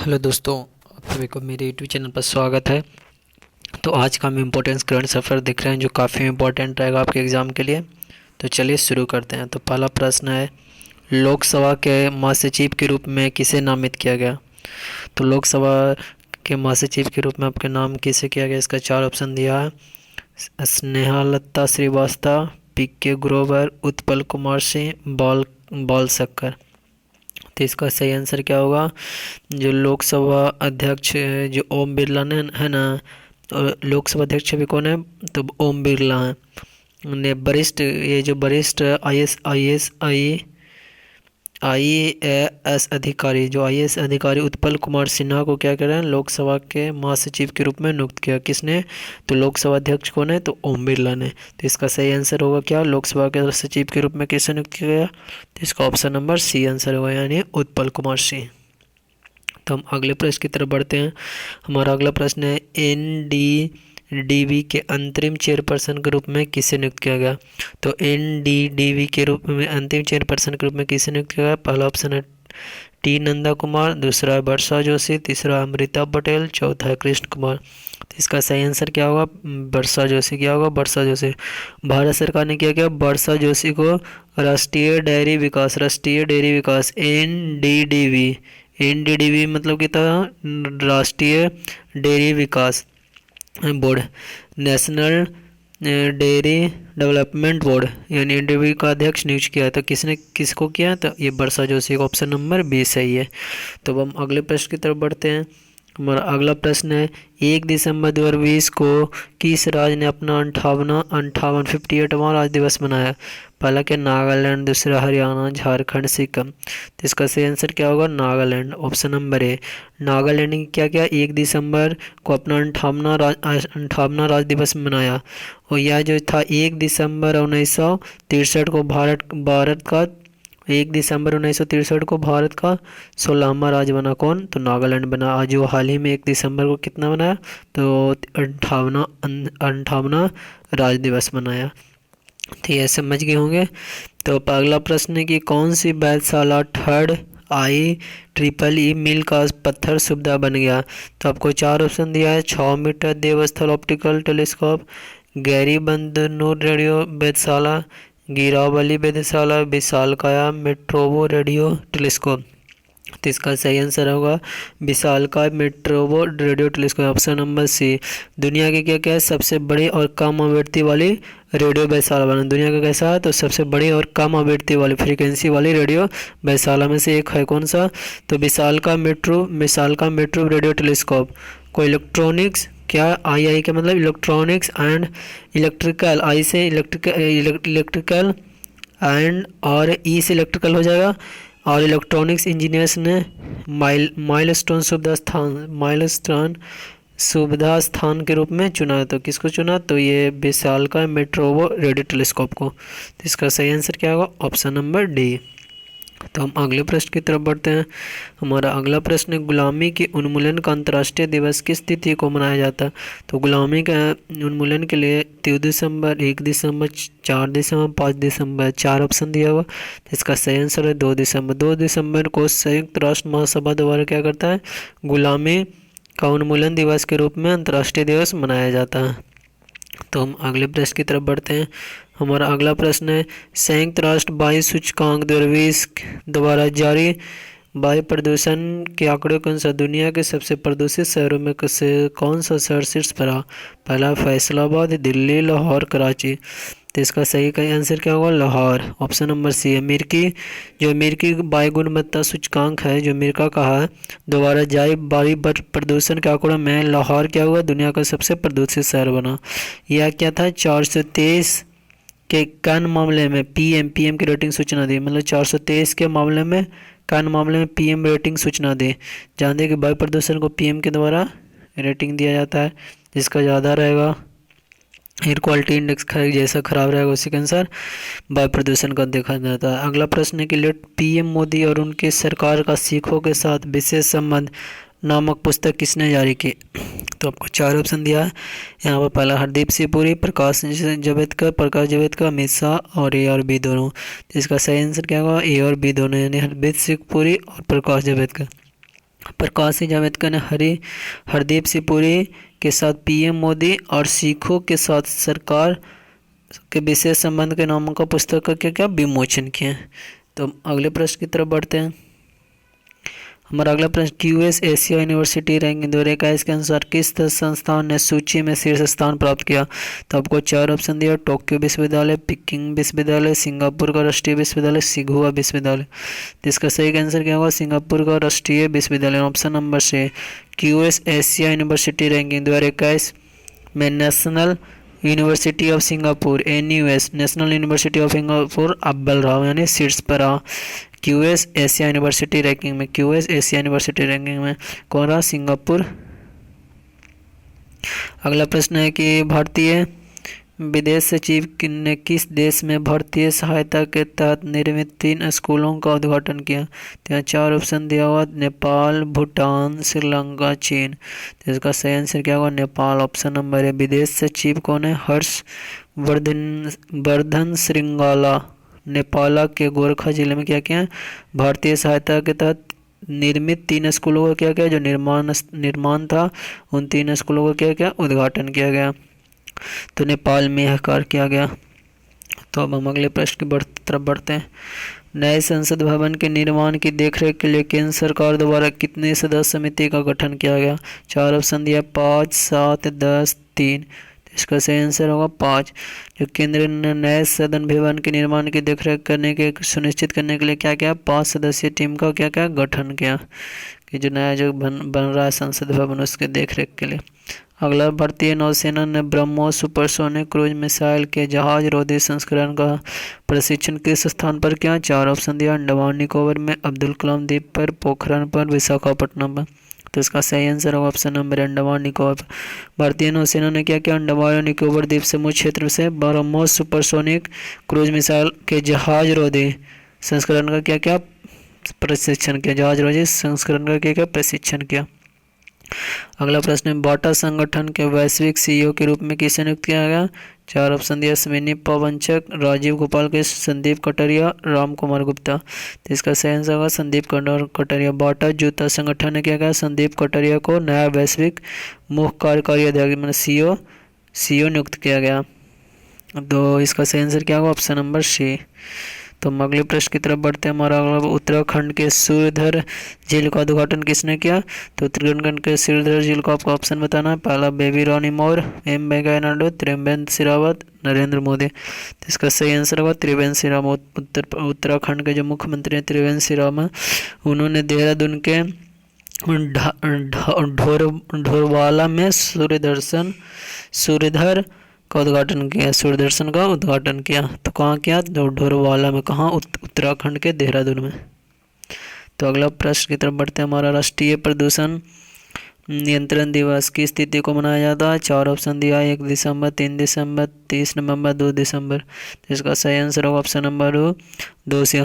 Hello दोस्तों, आप सभी को मेरे यूट्यूब चैनल पर स्वागत है। तो आज का हम इम्पोर्टेंस करंट अफेयर देख रहे हैं जो काफ़ी इम्पोर्टेंट रहेगा आपके एग्ज़ाम के लिए। तो चलिए शुरू करते हैं। तो पहला प्रश्न है, लोकसभा के महासचिव के रूप में किसे नामित किया गया? तो लोकसभा के महासचिव के रूप में आपके नाम किसे किया गया? इसका 4 ऑप्शन दिया है। स्नेहलता श्रीवास्तव, पी.के. ग्रोवर, उत्पल कुमार सिंह, बाल शक्कर। तो इसका सही आंसर क्या होगा? जो लोकसभा अध्यक्ष जो ओम बिरला ने है ना, और लोकसभा अध्यक्ष भी कौन है? तो ओम बिरला है। ने वरिष्ठ ये जो वरिष्ठ आईएएस अधिकारी जो आईएएस अधिकारी उत्पल कुमार सिन्हा को क्या कर रहे हैं? लोकसभा के महासचिव के रूप में नियुक्त किया। किसने? तो लोकसभा अध्यक्ष कौन है? तो ओम बिरला ने। तो इसका सही आंसर होगा क्या? लोकसभा के सचिव के रूप में किसे नियुक्त किया गया? तो इसका ऑप्शन नंबर सी आंसर होगा, यानी उत्पल कुमार सिंह। तो हम अगले प्रश्न की तरफ बढ़ते हैं। हमारा अगला प्रश्न है, एनडीडीबी के अंतरिम चेयरपर्सन के रूप में किसे नियुक्त किया गया? तो एनडीडीबी के रूप में अंतिम चेयरपर्सन के रूप में किसे नियुक्त किया गया? पहला ऑप्शन है टी नंदा कुमार, दूसरा है वर्षा जोशी, तीसरा अमृता पटेल, चौथा है कृष्ण कुमार। तो इसका सही आंसर क्या होगा? वर्षा जोशी। क्या होगा? वर्षा जोशी। भारत सरकार ने क्या किया? वर्षा जोशी को राष्ट्रीय डेयरी विकास एनडीडीबी मतलब कि था राष्ट्रीय डेयरी विकास board, national dairy development board यानी एनडीडीबी का अध्यक्ष नियुक्त किया। तो किसने किसको किया? तो ये वर्षा जोशी का ऑप्शन नंबर बी सही है। तो अब हम अगले प्रश्न की तरफ बढ़ते हैं। हमारा अगला प्रश्न है, 1 दिसंबर 2020 को किस राज्य ने अपना 58वां राज्य दिवस मनाया? पहला क्या? नागालैंड, दूसरा हरियाणा, झारखंड, सिक्किम। तो इसका सही आंसर क्या होगा? Nagaland, option number A. Nagaland ने क्या किया? 1 दिसंबर को अपना 58वां राज्य दिवस मनाया। और यह जो था 1 दिसंबर 1963 को भारत का 1 दिसंबर 1963 को भारत का 16वां राज्य बना। कौन? तो नागालैंड बना। आज जो हाल ही में 1 दिसंबर को कितना बनाया? तो 58वां राज्य दिवस मनाया। तो ये समझ गए होंगे। तो अगला प्रश्न है कि कौन सी वेधशाला थर्ड IEEE मील का पत्थर सुविधा बन गया? तो आपको 4 ऑप्शन दिया है। 6 मीटर देवस्थल ऑप्टिकल टेलीस्कोप, गैरीबंदनूर रेडियो वेधशाला, गिरावली वेधशाला, विशालकाय मेट्रोवो रेडियो टेलीस्कोप। तो इसका सही आंसर होगा विशालकाय metrewave radio telescope, option number C. दुनिया की क्या क्या है? सबसे बड़ी और कम आवृत्ति वाली रेडियो वेधशाला बना। दुनिया का कैसा है? तो सबसे बड़ी और कम आवृत्ति वाली फ्रीक्वेंसी वाली रेडियो वेधशाला में से एक है। कौन सा? तो विशालकाय मेट्रो रेडियो टेलीस्कोप को इलेक्ट्रॉनिक्स क्या आई का मतलब इलेक्ट्रॉनिक्स एंड इलेक्ट्रिकल, आई से इलेक्ट्रिकल एंड और ई से इलेक्ट्रिकल हो जाएगा, और इलेक्ट्रॉनिक्स इंजीनियर्स ने माइलस्टोन सुविधा स्थान के रूप में चुना। तो किसको चुना? तो ये विशालकाय मेट्रोवो रेडियो टेलीस्कोप को। तो इसका सही आंसर क्या होगा? Option number D. तो हम अगले प्रश्न की तरफ बढ़ते हैं। हमारा अगला प्रश्न है, गुलामी के उन्मूलन का अंतर्राष्ट्रीय दिवस किस तिथि को मनाया जाता है? तो गुलामी का उन्मूलन के लिए 2 दिसंबर, 1 दिसंबर, 4 दिसंबर, 5 दिसंबर, 4 ऑप्शन दिया हुआ। तो इसका सही आंसर है 2 दिसंबर। 2 दिसंबर को संयुक्त राष्ट्र महासभा द्वारा क्या करता है? गुलामी का उन्मूलन दिवस के रूप में अंतर्राष्ट्रीय दिवस मनाया जाता है। तो हम अगले प्रश्न की तरफ बढ़ते हैं। हमारा अगला प्रश्न है, संयुक्त राष्ट्र वायु सूचकांक 2020 द्वारा जारी वायु प्रदूषण के आंकड़ों के अनुसार दुनिया के सबसे प्रदूषित शहरों में कौन सा शहर शीर्ष पर रहा? पहला फैसलाबाद, दिल्ली, लाहौर, कराची। तो इसका सही का आंसर क्या होगा? Lahore, option number C. अमेरिकी वायु गुणवत्ता सूचकांक है जो अमेरिका का है, दोबारा जारी वायु प्रदूषण के आंकड़ों में लाहौर क्या हुआ? दुनिया का सबसे प्रदूषित शहर बना। यह क्या था? 423 के कन मामले में पीएम की रेटिंग सूचना दी, मतलब 423 के मामले में कन मामले में पीएम रेटिंग सूचना दे। जानते कि वायु प्रदूषण को पीएम के द्वारा रेटिंग दिया जाता है, जिसका ज़्यादा रहेगा एयर क्वालिटी इंडेक्स जैसा खराब रहेगा उसी के अनुसार वायु प्रदूषण का देखा जाता है। अगला प्रश्न है कि लेट पीएम मोदी और उनकी सरकार का सिखों के साथ विशेष संबंध नामक पुस्तक किसने जारी की? तो आपको 4 ऑप्शन दिया है यहाँ पर। पहला हरदीप सिंह पुरी, प्रकाश जावड़ेकर, अमित शाह और ए और बी दोनों। तो इसका सही आंसर क्या होगा? ए और बी दोनों, यानी हरदीप सिंह पुरी और प्रकाश जावड़ेकर। प्रकाश जावड़ेकर ने हरदीप सिंह पुरी के साथ पीएम मोदी और सिखों के साथ सरकार के विशेष संबंध के नामों का पुस्तक का क्या क्या विमोचन किया। तो अगले प्रश्न की तरफ बढ़ते हैं। हमारा अगला प्रश्न, क्यूएस एशिया यूनिवर्सिटी रैंकिंग 2021 के अनुसार किस संस्थान ने सूची में शीर्ष स्थान प्राप्त किया। तो आपको 4 ऑप्शन दिया, टोक्यो विश्वविद्यालय, पिकिंग विश्वविद्यालय, सिंगापुर का राष्ट्रीय विश्वविद्यालय, सिघुआ विश्वविद्यालय। तो इसका सही आंसर क्या होगा, सिंगापुर का राष्ट्रीय विश्वविद्यालय। ऑप्शन नंबर से क्यूएस एशिया यूनिवर्सिटी रैंकिंग 2021 में national university of Singapore NUS national university of Singapore अव्वल रहा, यानी शीर्ष पर रहा। क्यूएस एशिया यूनिवर्सिटी रैंकिंग में कौन रहा, सिंगापुर। अगला प्रश्न है कि भारतीय विदेश सचिव ने किस देश में भारतीय सहायता के तहत निर्मित 3 स्कूलों का उद्घाटन किया। तो यहाँ 4 ऑप्शन दिया हुआ, नेपाल, भूटान, श्रीलंका, चीन। तो इसका सही आंसर क्या होगा, नेपाल। ऑप्शन नंबर है। विदेश सचिव कौन है, हर्षवर्धन श्रृंगला। नेपाल के गोरखा जिले में क्या किया, भारतीय सहायता के तहत निर्मित 3 स्कूलों का क्या किया, जो निर्माण था उन 3 स्कूलों का क्या क्या उद्घाटन किया गया। तो नेपाल में यह कार्य किया गया। तो अब हम अगले प्रश्न की तरफ बढ़ते हैं। नए संसद भवन के निर्माण की देखरेख के लिए केंद्र सरकार द्वारा कितनी सदस्य समिति का गठन किया गया। 4 ऑप्शन दिया, 5, 7, 10, 3। इसका सही आंसर होगा 5। जो केंद्र ने नए सदन भवन के निर्माण की देखरेख करने के सुनिश्चित करने के लिए क्या किया, 5 सदस्यीय टीम का क्या क्या गठन किया, कि जो नया जो बन रहा है संसद भवन उसके देखरेख के लिए। अगला, भारतीय नौसेना ने ब्रह्मोस सुपरसोनिक क्रूज मिसाइल के जहाज रोधी संस्करण का प्रशिक्षण किस स्थान पर किया। 4 ऑप्शन दिया, अंडमान निकोबार में, अब्दुल कलाम द्वीप पर, पोखरण पर, विशाखापट्टनम पर। तो इसका सही आंसर होगा ऑप्शन नंबर अंडमान निकोबार। भारतीय नौसेना ने क्या किया, अंडमान और निकोबार द्वीप समूह क्षेत्र से ब्रह्मोस सुपरसोनिक क्रूज मिसाइल के जहाज रोधी संस्करण का क्या क्या प्रशिक्षण किया, जहाज रोधी संस्करण का क्या क्या प्रशिक्षण किया। अगला प्रश्न है, बाटा संगठन के वैश्विक CEO के रूप में किसे नियुक्त किया गया। 4 ऑप्शन दिया, अश्विनी पवंचक, राजीव गोपाल के, संदीप कटारिया, राम कुमार गुप्ता। तो इसका सही आंसर होगा संदीप कटारिया। बाटा जूता संगठन ने क्या कहा, संदीप कटारिया को नया वैश्विक मुख्य कार्यकारी अधिकारी मतलब CEO नियुक्त किया गया। तो इसका सही आंसर क्या होगा, ऑप्शन नंबर C। तो हम अगले प्रश्न की तरफ बढ़ते हैं। हमारा अगला, उत्तराखंड के सूर्यधर झील का उद्घाटन किसने किया। तो उत्तराखंड के सूर्यधर झील को आपको ऑप्शन बताना है। पहला, बेबी रानी मौर्य, M वेंकैया नायडू, त्रिवेंद्र सिंह रावत, नरेंद्र मोदी। तो इसका सही आंसर होगा त्रिवेंद्र सिंह रावत। उत्तराखंड के जो मुख्यमंत्री हैं त्रिवेंद्र सिंह रावत, उन्होंने देहरादून के ढोरवाला में सूर्यधर का उद्घाटन किया, सूर्यदर्शन का उद्घाटन किया। तो कहाँ किया, ढोरवाला में, कहाँ, उत्तराखंड के देहरादून में। तो अगला प्रश्न की तरफ बढ़ते हैं। हमारा राष्ट्रीय प्रदूषण नियंत्रण दिवस किस तिथि को मनाया जाता है। 4 ऑप्शन दिया, 1 दिसंबर, 3 दिसंबर, 30 नवंबर, 2 दिसंबर। तो इसका सही आंसर होगा ऑप्शन नंबर 2 से।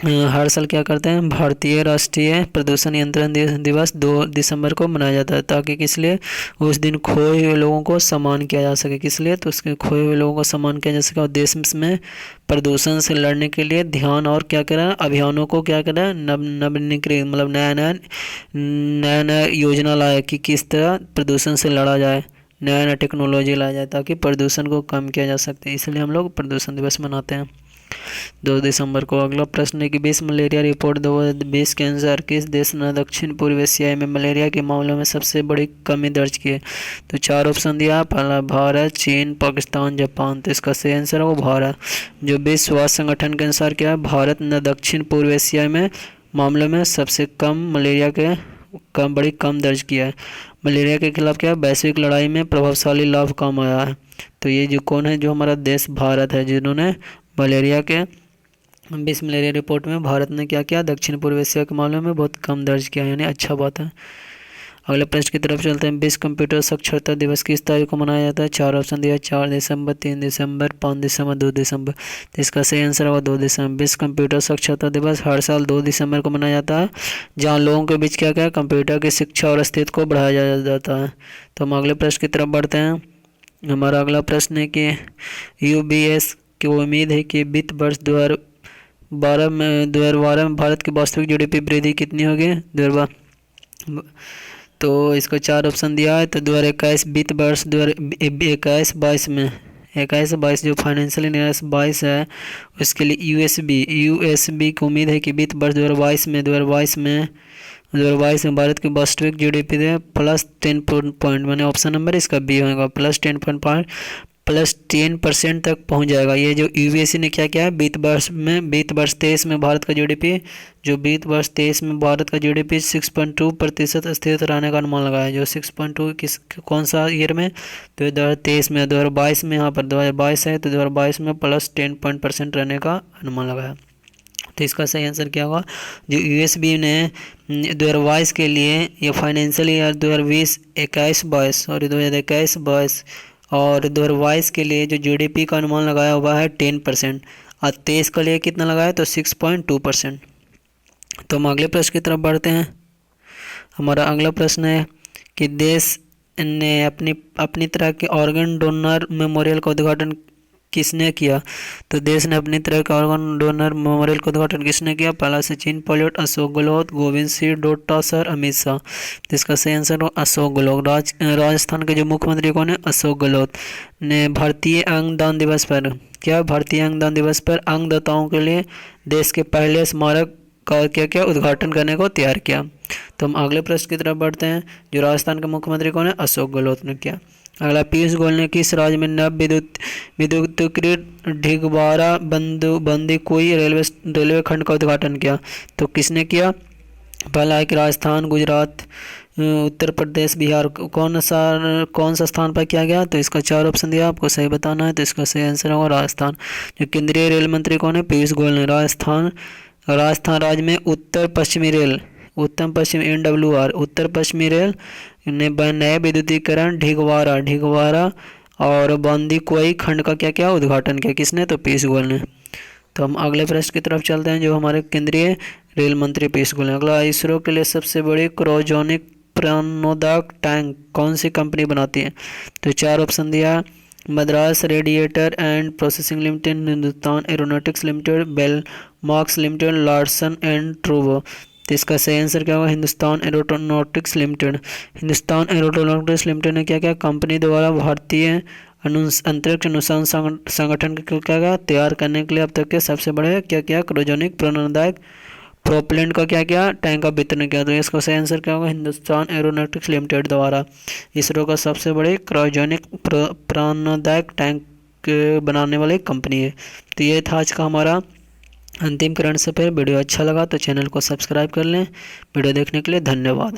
हर साल क्या करते हैं, भारतीय राष्ट्रीय प्रदूषण नियंत्रण दिवस 2 दिसंबर को मनाया जाता है, ताकि किस लिए, उस दिन खोए हुए लोगों को सम्मान किया जा सके। किस लिए, तो उसके खोए हुए लोगों को सम्मान किया जा सके। और देश में प्रदूषण से लड़ने के लिए ध्यान और क्या करें, अभियानों को क्या करें, नवीनीकृत मतलब नया योजना लाए कि किस तरह प्रदूषण से लड़ा जाए, नया टेक्नोलॉजी लाया जाए ताकि प्रदूषण को कम किया जा सकते। इसलिए हम लोग प्रदूषण दिवस मनाते हैं 2 दिसंबर को। अगला प्रश्न है कि विश्व मलेरिया रिपोर्ट 2020 के अनुसार किस देश ने दक्षिण पूर्व एशिया में मलेरिया के मामलों में सबसे बड़ी कमी दर्ज की है। तो 4 ऑप्शन दिया, पहला भारत, चीन, पाकिस्तान, जापान। तो इसका सही आंसर होगा भारत। जो विश्व स्वास्थ्य संगठन के अनुसार क्या है, भारत ने दक्षिण पूर्व एशिया में मामलों में सबसे कम मलेरिया के कम दर्ज किया है। मलेरिया के खिलाफ क्या है, वैश्विक लड़ाई में प्रभावशाली लाभ कम आया है। तो ये जो कौन है, जो हमारा देश भारत है, जिन्होंने मलेरिया के विश्व मलेरिया रिपोर्ट में भारत ने क्या किया, दक्षिण पूर्व एशिया के मामलों में बहुत कम दर्ज किया, यानी अच्छा बात है। अगले प्रश्न की तरफ चलते हैं। विश्व कंप्यूटर साक्षरता दिवस किस तारीख को मनाया जाता है। 4 ऑप्शन दिया, 4 दिसंबर, 3 दिसंबर, 5 दिसंबर, 2 दिसंबर। तो इसका सही आंसर होगा 2 दिसंबर। विश्व कंप्यूटर साक्षरता दिवस हर साल 2 दिसंबर को मनाया जाता है, जहाँ लोगों के बीच क्या क्या कंप्यूटर की शिक्षा और अस्तित्व को बढ़ाया जाता है। तो हम अगले प्रश्न की तरफ बढ़ते हैं। हमारा अगला प्रश्न है कि UBS की उम्मीद है कि वित्त वर्ष 2012 में भारत की वास्तविक जीडीपी वृद्धि कितनी होगी 2012। तो इसको 4 ऑप्शन दिया है। तो 2021 वित्त वर्ष 2021-22 में 21-22 जो फाइनेंशियल ईयर 22 है उसके लिए यूएसबी की उम्मीद है कि वित्त वर्ष 2022 में भारत की वास्तविक जीडीपी है +10 पॉइंट, मैंने ऑप्शन नंबर इसका बी होगा +10% तक पहुंच जाएगा। ये जो यूएससी ने क्या किया है वित्त वर्ष 23 में भारत का जीडीपी जो वित्त वर्ष 23 में भारत का जीडीपी 6.2% स्थिर रहने का अनुमान लगाया है। जो 6.2 कौन सा ईयर में 2023 में 2022 में यहाँ पर 2022 है तो 2022 में +10% रहने का अनुमान लगाया। तो इसका सही आंसर क्या होगा जो यूएसबी ने 2022 के लिए ये फाइनेंशियल ईयर 2021-22 और 2021-22 और 2022 के लिए जो जीडीपी का अनुमान लगाया हुआ है 10% और 23 के लिए कितना लगाया तो 6.2%। तो हम अगले प्रश्न की तरफ बढ़ते हैं। हमारा अगला प्रश्न है कि देश ने अपनी तरह के ऑर्गन डोनर मेमोरियल का उद्घाटन किसने किया। तो देश ने अपनी तरह के ऑर्गन डोनर मेमोरियल का उद्घाटन किसने किया। पहला सचिन पायलट, अशोक गहलोत, गोविंद सिंह डोटासरा, अमित शाह। तो इसका सही आंसर हो अशोक गहलोत। राजस्थान के जो मुख्यमंत्री कौन है अशोक गहलोत ने भारतीय अंगदान दिवस पर भारतीय अंगदान दिवस पर अंगदाताओं के लिए देश के पहले स्मारक का क्या उद्घाटन करने को तैयार किया। तो हम अगले प्रश्न की तरफ बढ़ते हैं। जो राजस्थान के मुख्यमंत्री कौन है अशोक गहलोत ने किया। अगला पीयूष गोयल ने किस राज्य में नव विद्युतीकृत ढिगवारा बंदीकुई रेलवे खंड का उद्घाटन किया। तो किसने किया। पहला है कि राजस्थान, गुजरात, उत्तर प्रदेश, बिहार। कौन सा स्थान पर किया गया। तो इसका 4 ऑप्शन दिया, आपको सही बताना है। तो इसका सही आंसर होगा राजस्थान। जो केंद्रीय रेल मंत्री कौन है पीयूष गोयल ने राजस्थान राज्य में उत्तर पश्चिमी NWR उत्तर पश्चिमी रेल ने नए विद्युतीकरण ढिगवारा और बंदीकुई खंड का क्या उद्घाटन किया। किसने तो पीयूष गोयल ने। तो हम अगले प्रश्न की तरफ चलते हैं जो हमारे केंद्रीय रेल मंत्री पीयूष गोयल। अगला इसरो के लिए सबसे बड़ी क्रायोजेनिक प्राणोदक टैंक कौन सी कंपनी बनाती है। तो 4 ऑप्शन दिया, Madras radiator and processing limited, Hindustan aeronautics limited, bell marks limited, Larsen and ट्रूबो। तो इसका सही आंसर क्या होगा Hindustan aeronautics limited. Hindustan aeronautics limited ने क्या कंपनी द्वारा भारतीय अंतरिक्ष अनुसंधान संगठन को तैयार करने के लिए अब तक के सबसे बड़े क्रायोजेनिक प्राणदायक प्रोपेलेंट का टैंक का वितरण किया। तो इसका सही आंसर क्या होगा हिंदुस्तान एरोनॉटिक्स लिमिटेड द्वारा इसरो का सबसे बड़े क्रायोजेनिक प्राणदायक टैंक बनाने वाली कंपनी है। तो ये था आज का हमारा अंतिम करंट अफेयर। वीडियो अच्छा लगा तो चैनल को सब्सक्राइब कर लें। वीडियो देखने के लिए धन्यवाद।